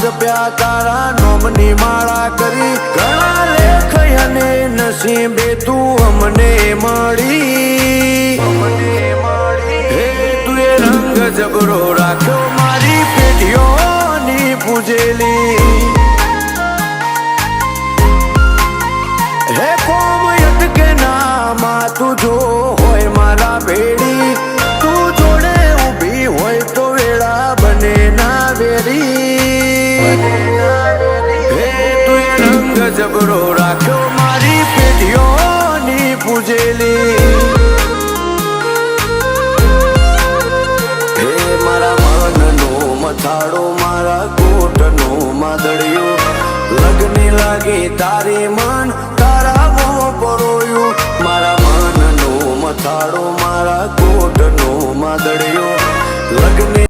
જપ્યા તારા નોમની માળા કરી ઘણા લેખ અને નસીબે તું અમને મળી હે તું એ રંગ જબરો રાખ્યો મારી પેઢીઓની પૂજેલી હે કોમયત કે નામાં તું જો હોય મારા ભેડી તું જોડે ઊભી હોય તો વેળા બને ના વેરી હે તું એ રંગ જબરો રાખ્યો મારી પેઢીઓની પૂજેલી હે મારા મનનો મથાળો મારા કોટનો માદળિયો લગની લાગી તારી મન તારા મો પરોયું મારા મનનો મથાળો મારા કોટનો માદળિયો લગની